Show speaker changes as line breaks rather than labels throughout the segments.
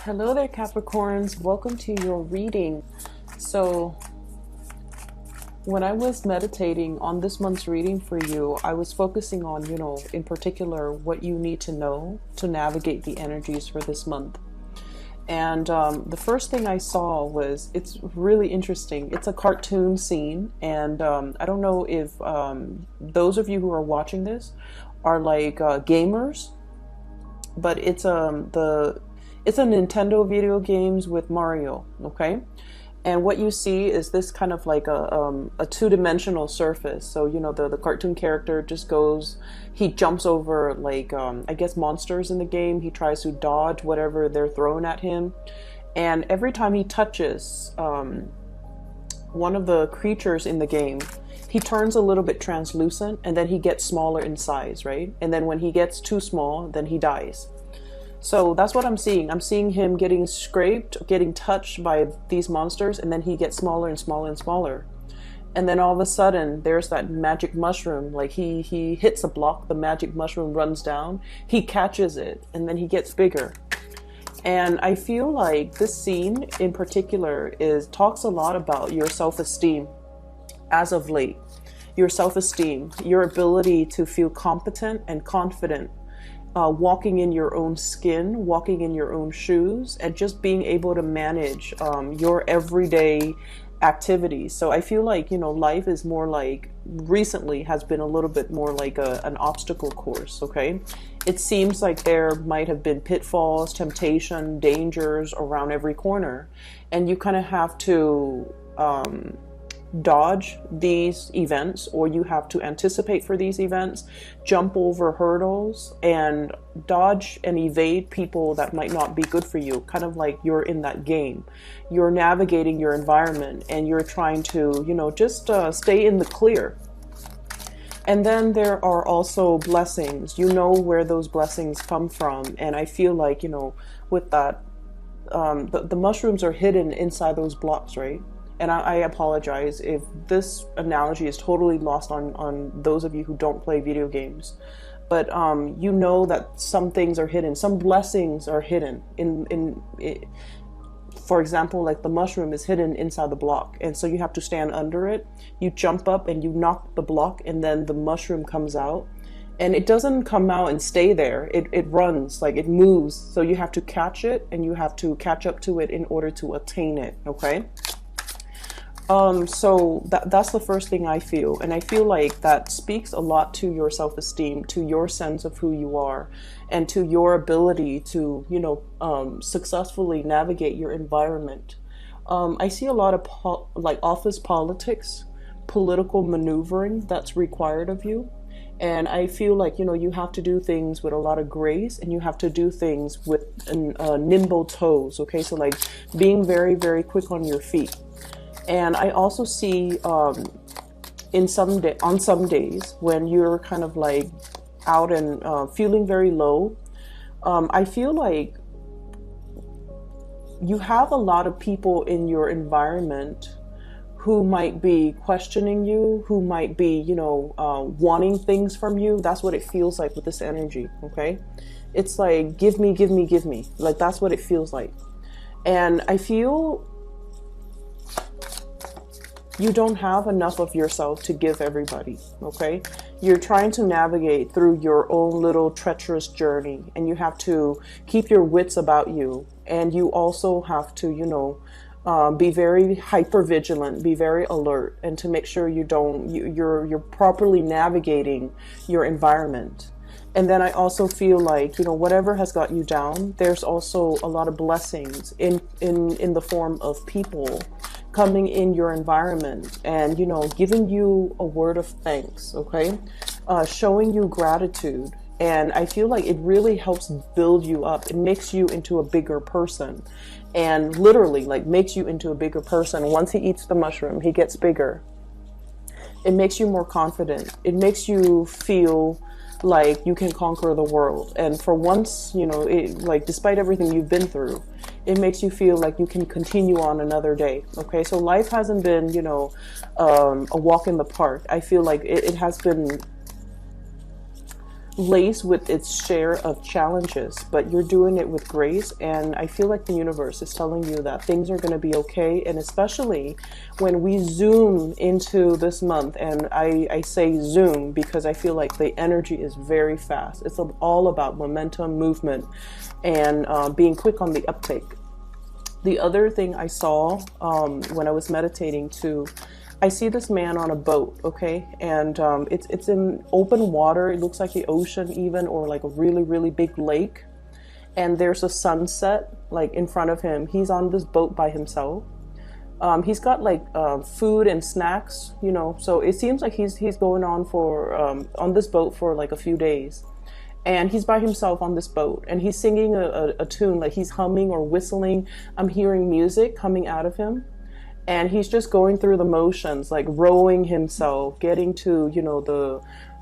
Hello there, Capricorns. Welcome to your reading. So, when I was meditating on this month's reading for you, I was focusing on, in particular, what you need to know to navigate the energies for this month. And the first thing I saw was, it's really interesting. It's a cartoon scene. And I don't know if those of you who are watching this are like gamers, but it's a Nintendo video games with Mario, okay? And what you see is this kind of like a two-dimensional surface. So, the cartoon character just goes, he jumps over like, I guess monsters in the game. He tries to dodge whatever they're throwing at him. And every time he touches one of the creatures in the game, he turns a little bit translucent and then he gets smaller in size, right? And then when he gets too small, then he dies. So that's what I'm seeing. I'm seeing him getting scraped, getting touched by these monsters, and then he gets smaller and smaller and smaller. And then all of a sudden, there's that magic mushroom. Like he hits a block, the magic mushroom runs down, he catches it, and then he gets bigger. And I feel like this scene in particular talks a lot about your self-esteem as of late. Your self-esteem, your ability to feel competent and confident. Walking in your own skin, walking in your own shoes, and just being able to manage your everyday activities. So I feel like, life is more like, recently has been a little bit more like an obstacle course, okay? It seems like there might have been pitfalls, temptation, dangers around every corner. And you kind of have to dodge these events, or you have to anticipate for these events, jump over hurdles, and dodge and evade people that might not be good for you. Kind of like you're in that game. You're navigating your environment and you're trying to, just stay in the clear. And then there are also blessings. You know where those blessings come from. And I feel like, with that, the mushrooms are hidden inside those blocks, right? And I apologize if this analogy is totally lost on those of you who don't play video games. But you know that some things are hidden. Some blessings are hidden. For example, like the mushroom is hidden inside the block. And so you have to stand under it. You jump up and you knock the block, and then the mushroom comes out. And it doesn't come out and stay there. It runs, like it moves. So you have to catch it, and you have to catch up to it in order to attain it, okay? So that's the first thing I feel. And I feel like that speaks a lot to your self-esteem, to your sense of who you are, and to your ability to, successfully navigate your environment. I see a lot of office politics, political maneuvering that's required of you. And I feel like, you have to do things with a lot of grace, and you have to do things with nimble toes. Okay. So like being very, very quick on your feet. And I also see on some days when you're kind of like out and feeling very low, I feel like you have a lot of people in your environment who might be questioning you, who might be, wanting things from you. That's what it feels like with this energy, okay? It's like, give me, give me, give me. Like, that's what it feels like. And I feel you don't have enough of yourself to give everybody, okay? You're trying to navigate through your own little treacherous journey, and you have to keep your wits about you. And you also have to, be very hyper vigilant, be very alert, and to make sure you're properly navigating your environment. And then I also feel like, whatever has got you down, there's also a lot of blessings in the form of people coming in your environment and, giving you a word of thanks, okay? Showing you gratitude. And I feel like it really helps build you up. It makes you into a bigger person, and literally like makes you into a bigger person. Once he eats the mushroom, he gets bigger. It makes you more confident. It makes you feel like you can conquer the world. And for once, despite everything you've been through, it makes you feel like you can continue on another day. Okay, so life hasn't been, a walk in the park. I feel like it has been laced with its share of challenges, but you're doing it with grace. And I feel like the universe is telling you that things are going to be okay. And especially when we zoom into this month, and I say zoom because I feel like the energy is very fast. It's all about momentum, movement, and being quick on the uptake. The other thing I saw when I was meditating too, I see this man on a boat, okay? And it's in open water. It looks like the ocean even, or like a really, really big lake. And there's a sunset like in front of him. He's on this boat by himself. He's got like food and snacks, you know, so it seems like he's going on for on this boat for like a few days. And he's by himself on this boat, and he's singing a tune, like he's humming or whistling. I'm hearing music coming out of him. And he's just going through the motions, like rowing himself, getting to, you know, the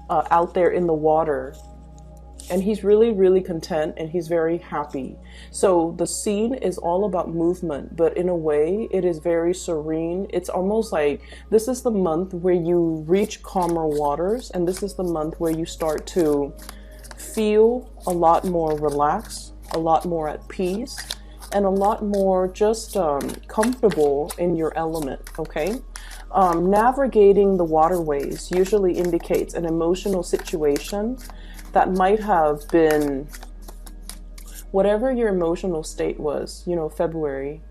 out there in the water. And he's really, really content, and he's very happy. So the scene is all about movement, but in a way it is very serene. It's almost like this is the month where you reach calmer waters, and this is the month where you start to feel a lot more relaxed, a lot more at peace, and a lot more just comfortable in your element, okay? Navigating the waterways usually indicates an emotional situation that might have been, whatever your emotional state was, you know, February.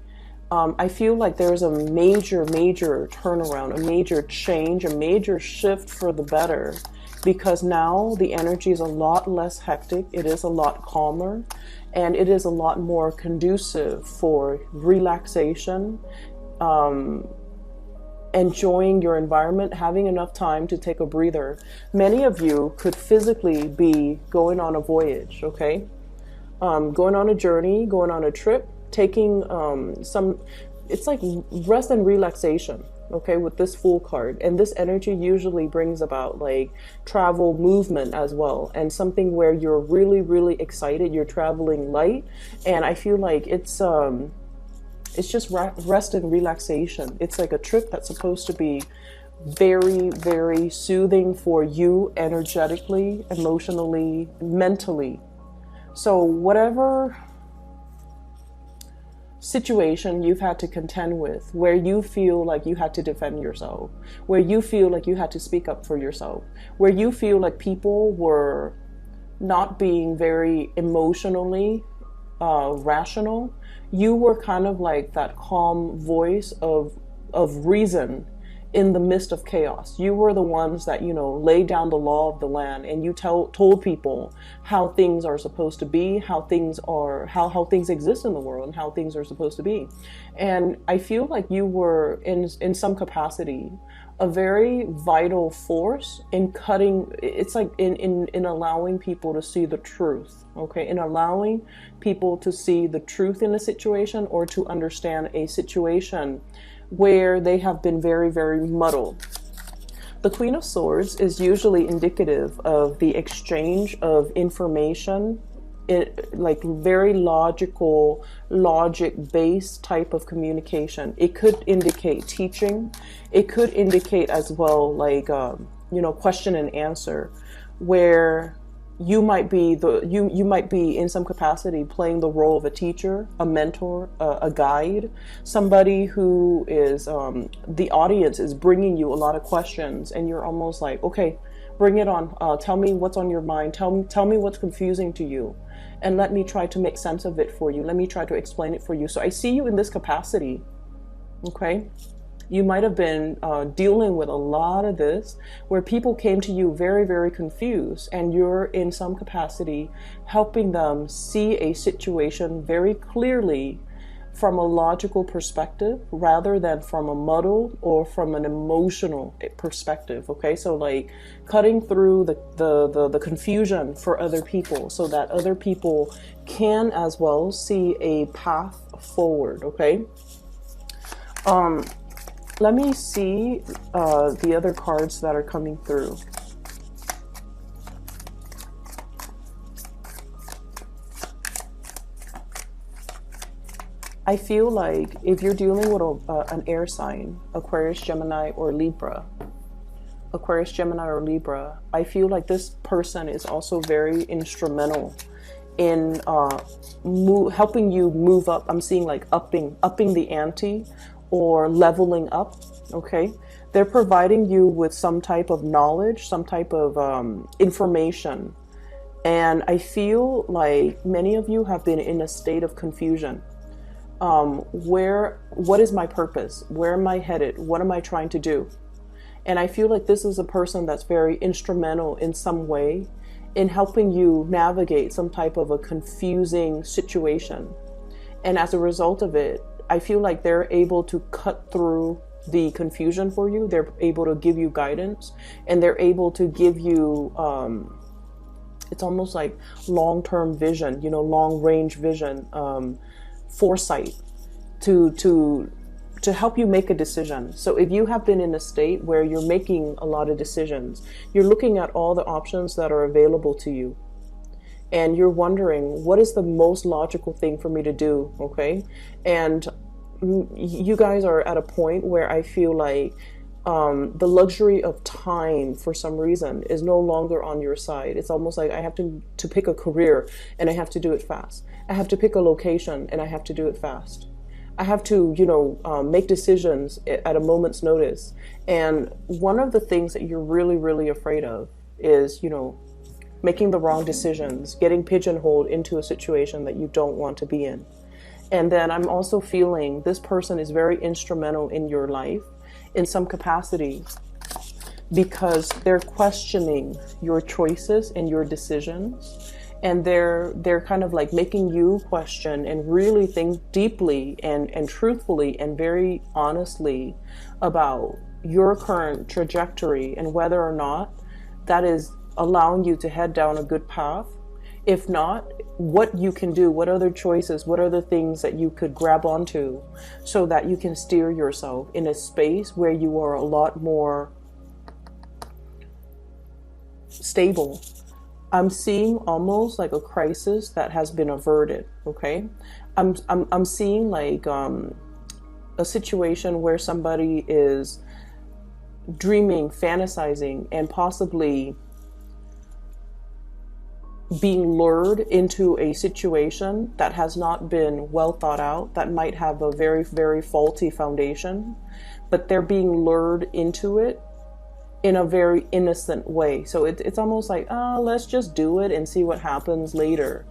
I feel like there's a major turnaround, a major change, a major shift for the better, because now the energy is a lot less hectic. It is a lot calmer, and it is a lot more conducive for relaxation, enjoying your environment, having enough time to take a breather. Many of you could physically be going on a voyage, okay? Going on a journey, going on a trip, taking it's like rest and relaxation, okay, with this Fool card. And this energy usually brings about like travel, movement as well, and something where you're really, really excited, you're traveling light. And I feel like it's just rest and relaxation. It's like a trip that's supposed to be very, very soothing for you energetically, emotionally, mentally. So whatever situation you've had to contend with, where you feel like you had to defend yourself, where you feel like you had to speak up for yourself, where you feel like people were not being very emotionally rational, you were kind of like that calm voice of reason in the midst of chaos. You were the ones that, you know, laid down the law of the land, and you told people how things are supposed to be, how things exist in the world, and how things are supposed to be. And I feel like you were in some capacity a very vital force in cutting, it's like in allowing people to see the truth, okay? In allowing people to see the truth in a situation, or to understand a situation where they have been very, very muddled. The Queen of Swords is usually indicative of the exchange of information, like very logical, logic-based type of communication. It could indicate teaching. It could indicate as well, like, you know, question and answer, where you might be you might be in some capacity playing the role of a teacher, a mentor, a guide, somebody who is the audience is bringing you a lot of questions, and you're almost like, okay, bring it on. Tell me what's on your mind. Tell me what's confusing to you, and let me try to make sense of it for you. Let me try to explain it for you. So I see you in this capacity, okay? You might have been dealing with a lot of this, where people came to you very, very confused, and you're in some capacity helping them see a situation very clearly from a logical perspective, rather than from a muddled or from an emotional perspective, okay? So like cutting through the confusion for other people, so that other people can as well see a path forward, okay? Let me see the other cards that are coming through. I feel like if you're dealing with an air sign, Aquarius, Gemini, or Libra, Aquarius, Gemini, or Libra, I feel like this person is also very instrumental in helping you move up. I'm seeing like upping the ante or leveling up. Okay, they're providing you with some type of knowledge, some type of information, and I feel like many of you have been in a state of confusion. What is my purpose? Where am I headed? What am I trying to do? And I feel like this is a person that's very instrumental in some way in helping you navigate some type of a confusing situation. And as a result of it, I feel like they're able to cut through the confusion for you. They're able to give you guidance, and they're able to give you, it's almost like long-term vision, you know, long-range vision, foresight to help you make a decision. So if you have been in a state where you're making a lot of decisions, you're looking at all the options that are available to you, and you're wondering, what is the most logical thing for me to do? Okay. And you guys are at a point where I feel like the luxury of time for some reason is no longer on your side. It's almost like I have to pick a career and I have to do it fast. I have to pick a location and I have to do it fast. I have to, you know, make decisions at a moment's notice. And one of the things that you're really, really afraid of is, you know, making the wrong decisions, getting pigeonholed into a situation that you don't want to be in. And then I'm also feeling this person is very instrumental in your life in some capacity, because they're questioning your choices and your decisions. And they're kind of like making you question and really think deeply and truthfully and very honestly about your current trajectory and whether or not that is allowing you to head down a good path. If not, what you can do, what other choices, what other things that you could grab onto so that you can steer yourself in a space where you are a lot more stable. I'm seeing almost like a crisis that has been averted. Okay, I'm seeing like a situation where somebody is dreaming, fantasizing, and possibly being lured into a situation that has not been well thought out, that might have a very, very faulty foundation, but they're being lured into it in a very innocent way. So it's almost like, let's just do it and see what happens later.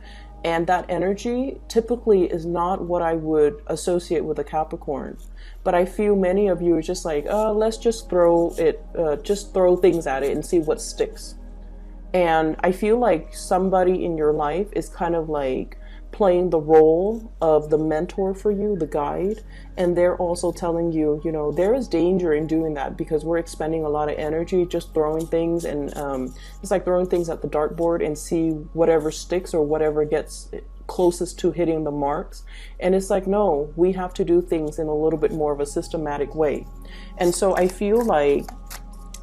And that energy typically is not what I would associate with a Capricorn. But I feel many of you are just like, let's just throw things at it and see what sticks. And I feel like somebody in your life is kind of like playing the role of the mentor for you, the guide. And they're also telling you, you know, there is danger in doing that because we're expending a lot of energy just throwing things. And it's like throwing things at the dartboard and see whatever sticks or whatever gets closest to hitting the marks. And it's like, no, we have to do things in a little bit more of a systematic way. And so I feel like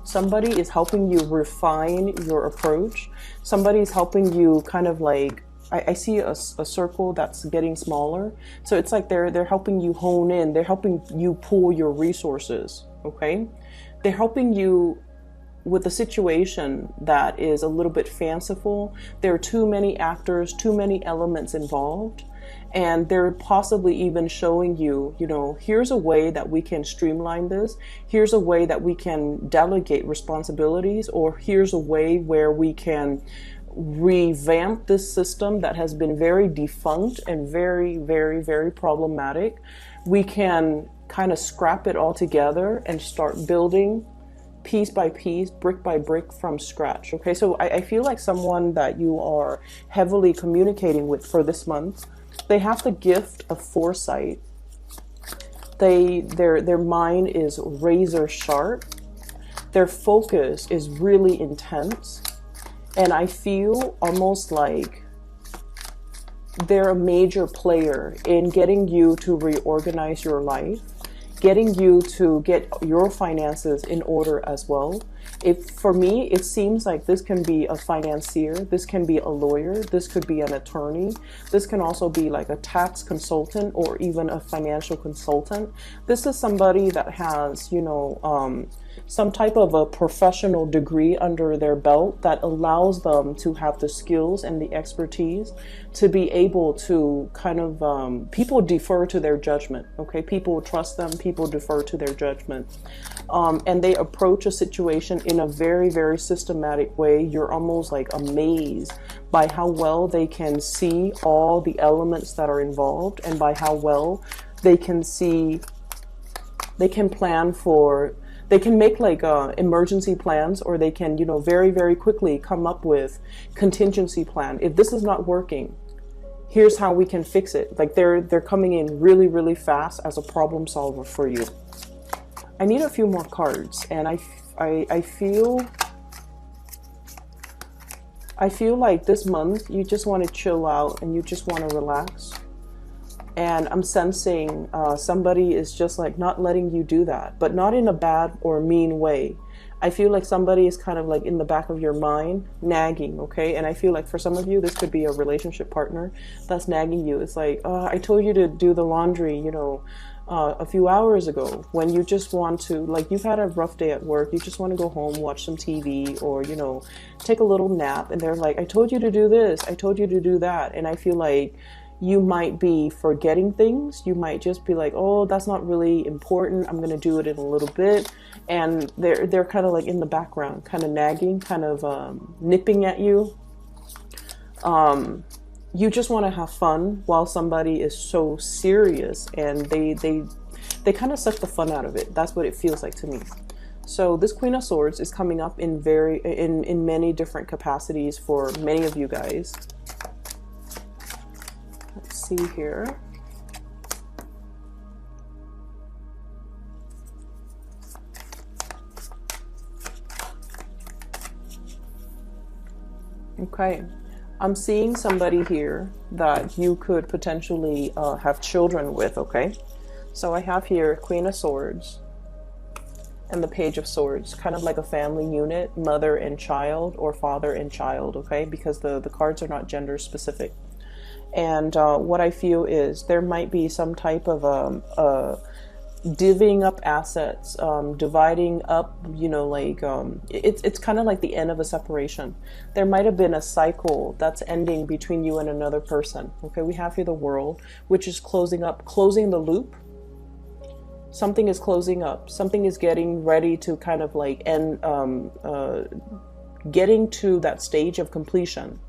somebody is helping you refine your approach. Somebody is helping you kind of like, I see a circle that's getting smaller. So it's like they're helping you hone in. They're helping you pool your resources, okay? They're helping you with a situation that is a little bit fanciful. There are too many actors, too many elements involved. And they're possibly even showing you, you know, here's a way that we can streamline this. Here's a way that we can delegate responsibilities, or here's a way where we can revamp this system that has been very defunct and very, very, very problematic. We can kind of scrap it all together and start building piece by piece, brick by brick from scratch. Okay, so I feel like someone that you are heavily communicating with for this month, they have the gift of foresight. Their mind is razor sharp. Their focus is really intense. And I feel almost like they're a major player in getting you to reorganize your life, getting you to get your finances in order as well, If for me, it seems like this can be a financier, this can be a lawyer, this could be an attorney, this can also be like a tax consultant or even a financial consultant. This is somebody that has, some type of a professional degree under their belt that allows them to have the skills and the expertise to be able to kind of, people defer to their judgment, okay? People trust them, people defer to their judgment. And they approach a situation in a very, very systematic way. You're almost like amazed by how well they can see all the elements that are involved, and by how well they can see, they can plan for, they can make like emergency plans, or they can, very, very quickly come up with contingency plan. If this is not working, here's how we can fix it. Like they're coming in really, really fast as a problem solver for you. I need a few more cards, and I feel like this month you just want to chill out and you just want to relax. And I'm sensing somebody is just like not letting you do that, but not in a bad or mean way. I feel like somebody is kind of like in the back of your mind nagging, okay? And I feel like for some of you, this could be a relationship partner that's nagging you. It's like, I told you to do the laundry, a few hours ago, when you just want to, like, you've had a rough day at work, you just want to go home, watch some TV, or, take a little nap. And they're like, I told you to do this, I told you to do that. And I feel like you might be forgetting things. You might just be like, oh, that's not really important, I'm going to do it in a little bit. And they're kind of like in the background, kind of nagging, kind of nipping at you. You just want to have fun while somebody is so serious, and they kind of suck the fun out of it. That's what it feels like to me. So this Queen of Swords is coming up in many different capacities for many of you guys. Let's see here. Okay. I'm seeing somebody here that you could potentially have children with, okay? So I have here Queen of Swords and the Page of Swords, kind of like a family unit, mother and child, or father and child, okay? Because the cards are not gender specific. And what I feel is there might be some type of divvying up assets, dividing up, it's kind of like the end of a separation. There might have been a cycle that's ending between you and another person. Okay, we have here the World, which is closing the loop. Something is closing up. Something is getting ready to kind of like end, getting to that stage of completion.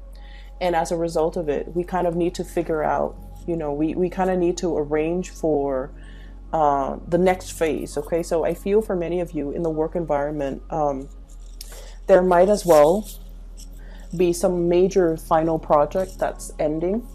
And as a result of it, we kind of need to figure out, we kind of need to arrange for the next phase. Okay, so I feel for many of you in the work environment, there might as well be some major final project that's ending.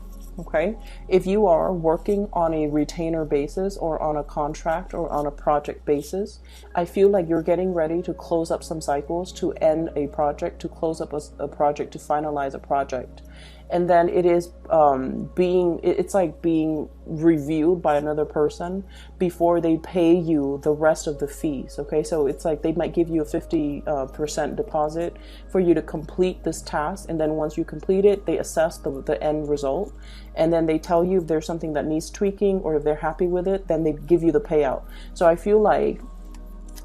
Okay, if you are working on a retainer basis, or on a contract, or on a project basis, I feel like you're getting ready to close up some cycles, to end a project, to close up a project, to finalize a project. And then it is it's like being reviewed by another person before they pay you the rest of the fees. Okay, so it's like they might give you a 50% deposit for you to complete this task, and then once you complete it, they assess the end result, and then they tell you if there's something that needs tweaking, or if they're happy with it, then they give you the payout. So I feel like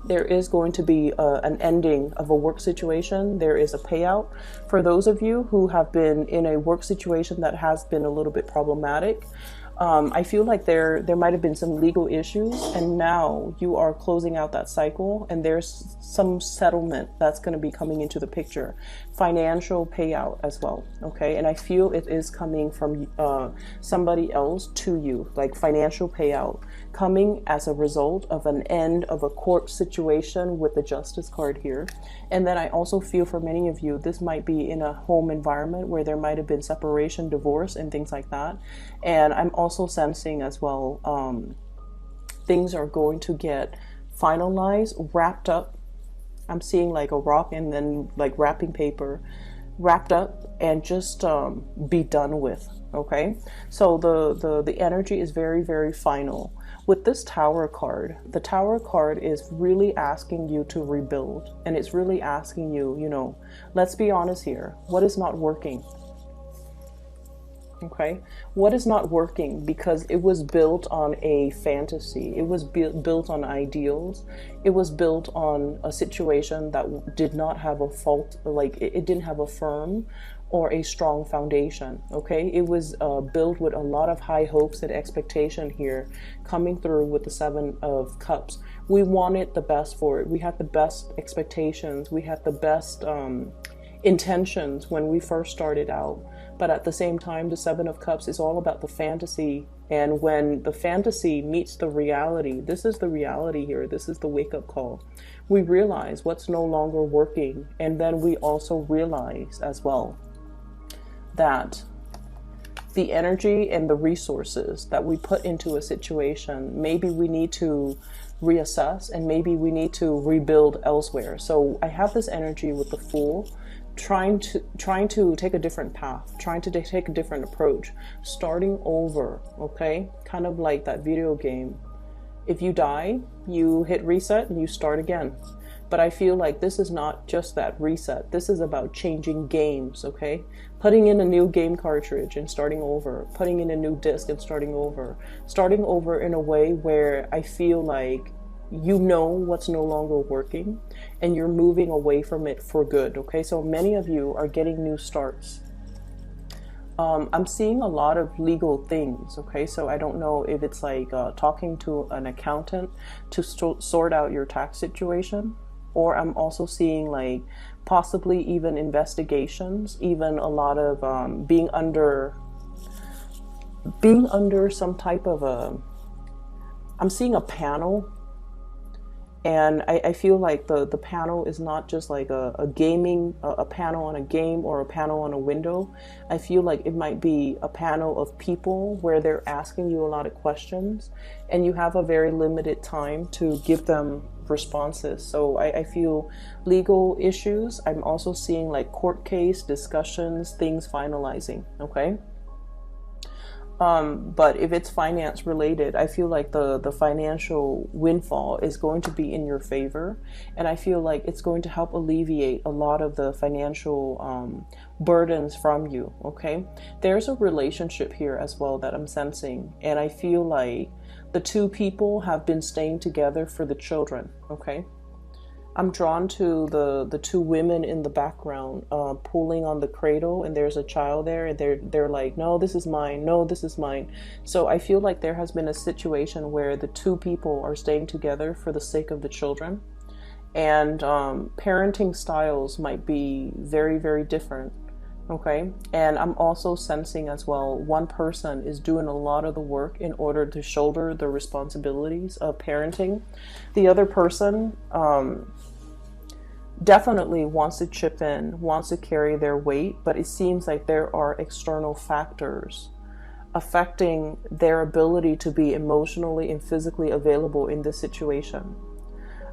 there is going to be an ending of a work situation. There is a payout for those of you who have been in a work situation that has been a little bit problematic. I feel like there might have been some legal issues, and now you are closing out that cycle, and there's some settlement that's going to be coming into the picture. Financial payout as well, okay? And I feel it is coming from somebody else to you, like financial payout coming as a result of an end of a court situation with the Justice card here. And then I also feel for many of you, this might be in a home environment where there might have been separation, divorce, and things like that. And I'm also sensing as well, things are going to get finalized, wrapped up. I'm seeing like a rock and then like wrapping paper, wrapped up and just be done with. Okay, so the energy is very, very final. With this Tower card, the Tower card is really asking you to rebuild, and it's really asking you, you know, let's be honest here, what is not working? Okay, what is not working? Because it was built on a fantasy, it was built on ideals, it was built on a situation that did not have a fault, like it didn't have a firm or a strong foundation. Okay, it was built with a lot of high hopes and expectation here, coming through with the Seven of Cups. We wanted the best for it, we had the best expectations, we had the best intentions when we first started out. But at the same time, the Seven of Cups is all about the fantasy. And when the fantasy meets the reality, this is the reality here. This is the wake-up call. We realize what's no longer working. And then we also realize as well that the energy and the resources that we put into a situation, maybe we need to reassess and maybe we need to rebuild elsewhere. So I have this energy with the Fool, trying to take a different path, trying to take a different approach, starting over. Okay, kind of like that video game. If you die, you hit reset and you start again. But I feel like this is not just that reset. This is about changing games. Okay, putting in a new game cartridge and starting over, putting in a new disc and starting over in a way where I feel like you know what's no longer working and you're moving away from it for good. Okay, so many of you are getting new starts. I'm seeing a lot of legal things. Okay, so I don't know if it's like talking to an accountant to sort out your tax situation, or I'm also seeing like possibly even investigations, even a lot of being under some type of I'm seeing a panel. And I feel like the panel is not just like a panel on a game or a panel on a window. I feel like it might be a panel of people where they're asking you a lot of questions and you have a very limited time to give them responses. So I feel legal issues. I'm also seeing like court case discussions, things finalizing. Okay. But if it's finance related, I feel like the financial windfall is going to be in your favor. And I feel like it's going to help alleviate a lot of the financial burdens from you. Okay. There's a relationship here as well that I'm sensing. And I feel like the two people have been staying together for the children. Okay. I'm drawn to the two women in the background pulling on the cradle, and there's a child there, and they're like, no, this is mine, no, this is mine. So I feel like there has been a situation where the two people are staying together for the sake of the children, and parenting styles might be very, very different. Okay, and I'm also sensing as well, one person is doing a lot of the work in order to shoulder the responsibilities of parenting. The other person definitely wants to chip in, wants to carry their weight, but it seems like there are external factors affecting their ability to be emotionally and physically available in this situation.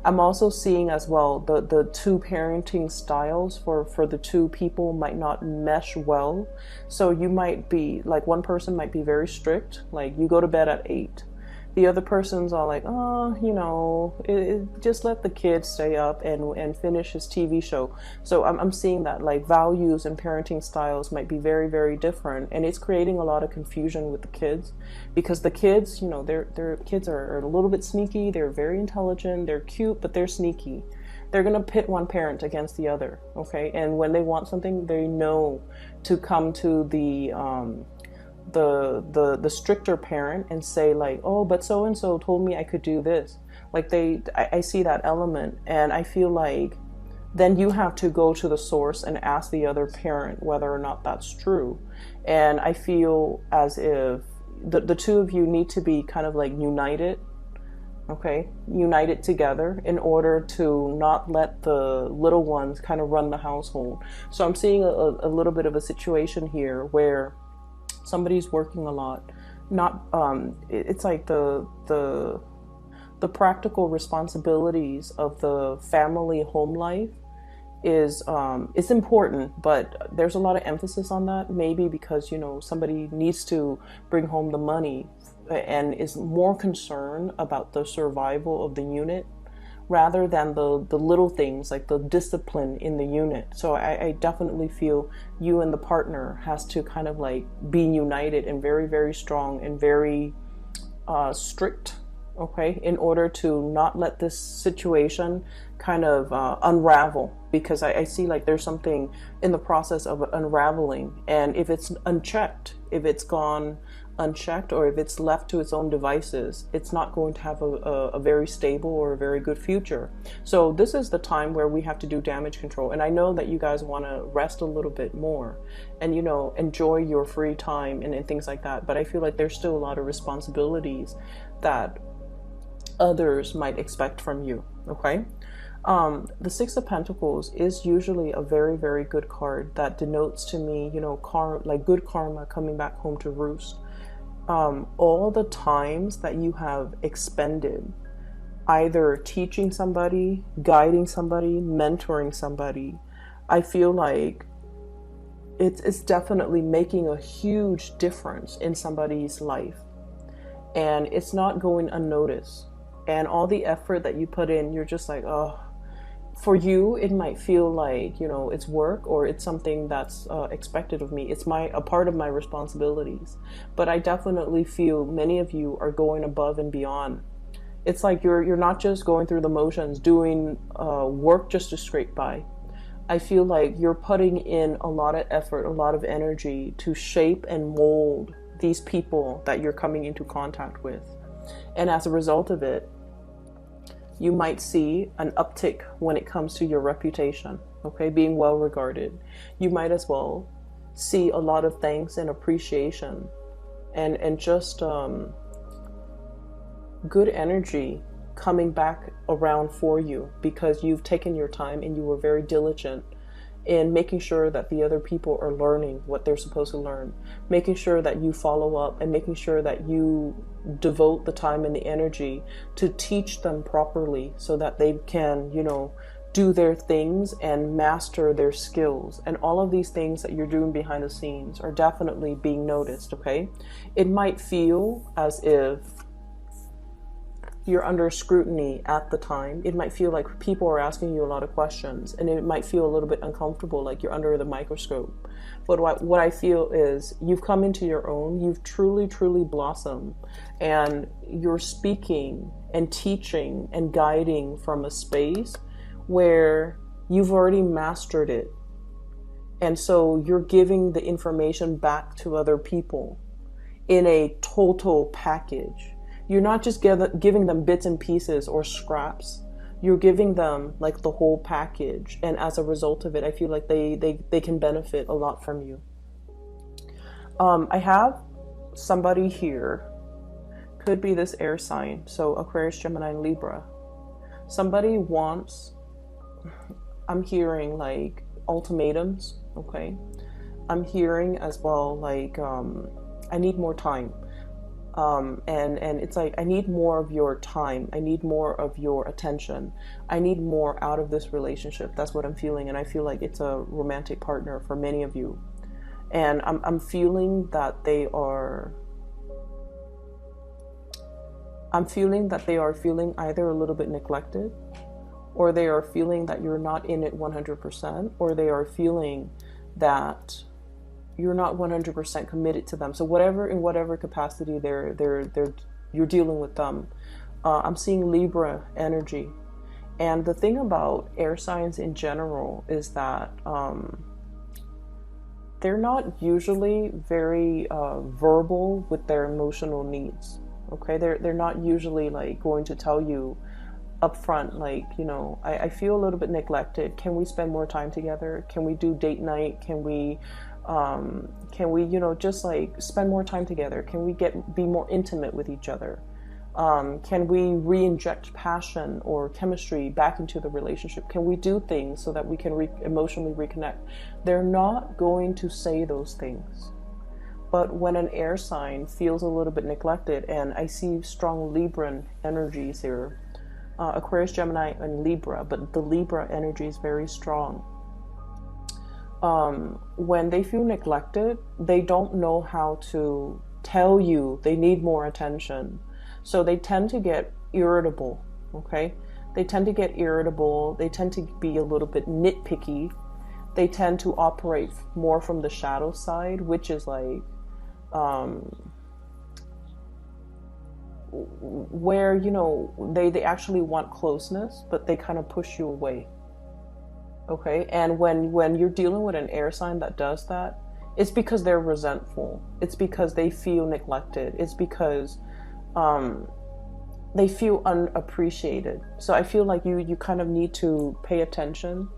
I'm also seeing as well the two parenting styles for the two people might not mesh well. So you might be like, one person might be very strict, like you go to bed at 8. The other person's all like, oh, you know, just let the kid stay up and finish his TV show. So I'm seeing that like values and parenting styles might be very, very different. And it's creating a lot of confusion with the kids, because the kids, you know, their kids are a little bit sneaky. They're very intelligent. They're cute, but they're sneaky. They're going to pit one parent against the other. Okay. And when they want something, they know to come to the stricter parent and say like, oh, but so and so told me I could do this. Like I see that element, and I feel like then you have to go to the source and ask the other parent whether or not that's true. And I feel as if the two of you need to be kind of like united. Okay, united together in order to not let the little ones kind of run the household. So I'm seeing a little bit of a situation here where somebody's working a lot, not it's like the practical responsibilities of the family home life is it's important, but there's a lot of emphasis on that, maybe because, you know, somebody needs to bring home the money and is more concerned about the survival of the unit rather than the little things like the discipline in the unit. So I definitely feel you and the partner has to kind of like be united and very, very strong and very strict, okay, in order to not let this situation kind of unravel, because I see like there's something in the process of unraveling, and if it's unchecked, if it's gone unchecked, or if it's left to its own devices, it's not going to have a very stable or a very good future. So this is the time where we have to do damage control, and I know that you guys want to rest a little bit more and, you know, enjoy your free time and things like that, but I feel like there's still a lot of responsibilities that others might expect from you, okay? The Six of Pentacles is usually a very, very good card that denotes to me, you know, like good karma coming back home to roost. All the times that you have expended either teaching somebody, guiding somebody, mentoring somebody, I feel like it's definitely making a huge difference in somebody's life, and it's not going unnoticed. And all the effort that you put in, you're just like, oh, for you, it might feel like, you know, it's work or it's something that's expected of me. It's a part of my responsibilities. But I definitely feel many of you are going above and beyond. It's like you're not just going through the motions, doing work just to scrape by. I feel like you're putting in a lot of effort, a lot of energy to shape and mold these people that you're coming into contact with. And as a result of it, you might see an uptick when it comes to your reputation, okay, being well regarded. You might as well see a lot of thanks and appreciation and just good energy coming back around for you, because you've taken your time and you were very diligent in making sure that the other people are learning what they're supposed to learn, making sure that you follow up and making sure that you devote the time and the energy to teach them properly so that they can, you know, do their things and master their skills. And all of these things that you're doing behind the scenes are definitely being noticed, okay? It might feel as if you're under scrutiny at the time. It might feel like people are asking you a lot of questions, and it might feel a little bit uncomfortable, like you're under the microscope. But what I feel is you've come into your own, you've truly, truly blossomed, and you're speaking and teaching and guiding from a space where you've already mastered it. And so you're giving the information back to other people in a total package. You're not just giving them bits and pieces or scraps. You're giving them like the whole package. And as a result of it, I feel like they can benefit a lot from you. I have somebody here, could be this air sign, so Aquarius, Gemini, and Libra. Somebody wants, I'm hearing like ultimatums, okay? I'm hearing as well like, I need more time. And it's like, I need more of your time. I need more of your attention. I need more out of this relationship. That's what I'm feeling. And I feel like it's a romantic partner for many of you. And I'm feeling that they are feeling either a little bit neglected, or they are feeling that you're not in it 100%, or they are feeling that you're not 100% committed to them. So in whatever capacity you're dealing with them. I'm seeing Libra energy. And the thing about air signs in general is that they're not usually very verbal with their emotional needs. Okay, they're not usually like going to tell you upfront, like, you know, I feel a little bit neglected. Can we spend more time together? Can we do date night? Can we, you know, just like spend more time together? Can we be more intimate with each other? Can we re-inject passion or chemistry back into the relationship? Can we do things so that we can emotionally reconnect? They're not going to say those things. But when an air sign feels a little bit neglected, and I see strong Libran energies here, Aquarius, Gemini, and Libra, but the Libra energy is very strong. When they feel neglected, they don't know how to tell you they need more attention. So they tend to get irritable, okay? They tend to get irritable. They tend to be a little bit nitpicky. They tend to operate more from the shadow side, which is like, where, you know, they actually want closeness, but they kind of push you away. Okay, and when you're dealing with an air sign that does that, it's because they're resentful. It's because they feel neglected. It's because they feel unappreciated. So I feel like you kind of need to pay attention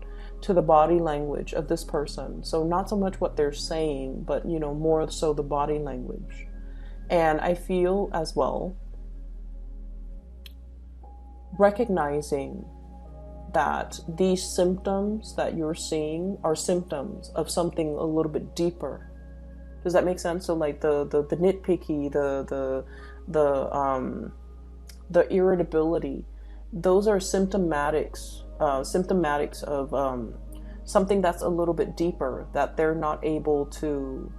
to the body language of this person. So not so much what they're saying, but, you know, more so the body language. And I feel as well, recognizing that these symptoms that you're seeing are symptoms of something a little bit deeper. Does that make sense? So like the nitpicky, the irritability, those are symptomatics of something that's a little bit deeper, that they're not able to,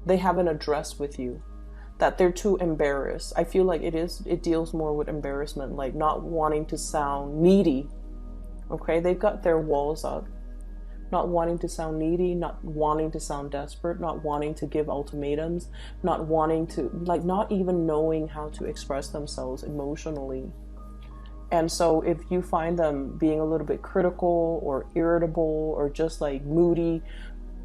they haven't addressed with you, that they're too embarrassed. I feel like it deals more with embarrassment, like not wanting to sound needy. Okay, they've got their walls up, not wanting to sound needy, not wanting to sound desperate, not wanting to give ultimatums, not wanting to, like, not even knowing how to express themselves emotionally. And so if you find them being a little bit critical or irritable or just like moody,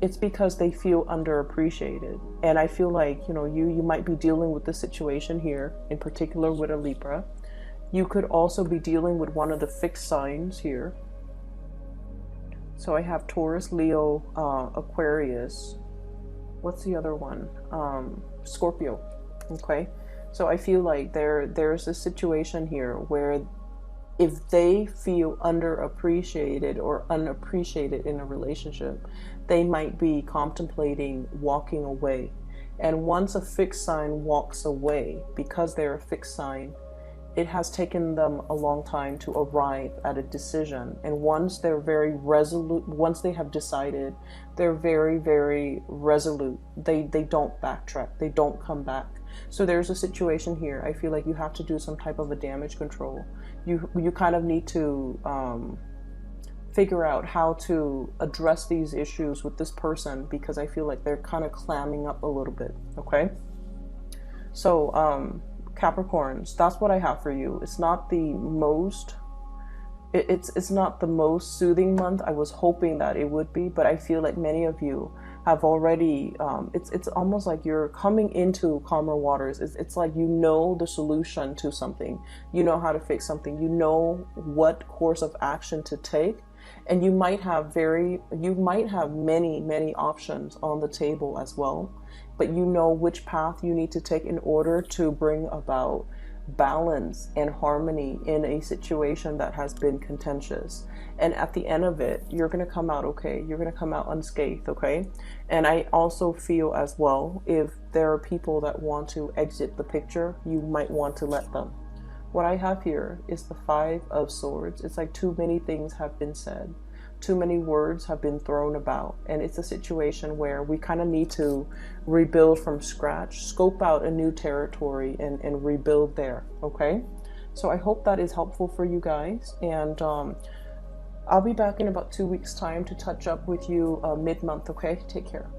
it's because they feel underappreciated. And I feel like, you know, you might be dealing with this situation here, in particular with a Libra. You could also be dealing with one of the fixed signs here. So I have Taurus, Leo, Aquarius. What's the other one? Scorpio. Okay. So I feel like there's a situation here where if they feel underappreciated or unappreciated in a relationship, they might be contemplating walking away. And once a fixed sign walks away, because they're a fixed sign, it has taken them a long time to arrive at a decision. And once they're very resolute, once they have decided, they're very, very resolute. They don't backtrack. They don't come back. So there's a situation here. I feel like you have to do some type of a damage control. You kind of need to figure out how to address these issues with this person, because I feel like they're kind of clamming up a little bit. Okay. So, Capricorns, that's what I have for you. It's not the most, it's not the most soothing month. I was hoping that it would be, but I feel like many of you have already, it's almost like you're coming into calmer waters. It's like, you know, the solution to something, you know how to fix something, you know what course of action to take. And you might have many options on the table as well, but you know which path you need to take in order to bring about balance and harmony in a situation that has been contentious. And at the end of it, you're going to come out okay. You're going to come out unscathed, okay? And I also feel as well, if there are people that want to exit the picture, you might want to let them. What I have here is the Five of Swords. It's like too many things have been said. Too many words have been thrown about. And it's a situation where we kind of need to rebuild from scratch, scope out a new territory and rebuild there, okay? So I hope that is helpful for you guys. And I'll be back in about 2 weeks' time to touch up with you mid-month, okay? Take care.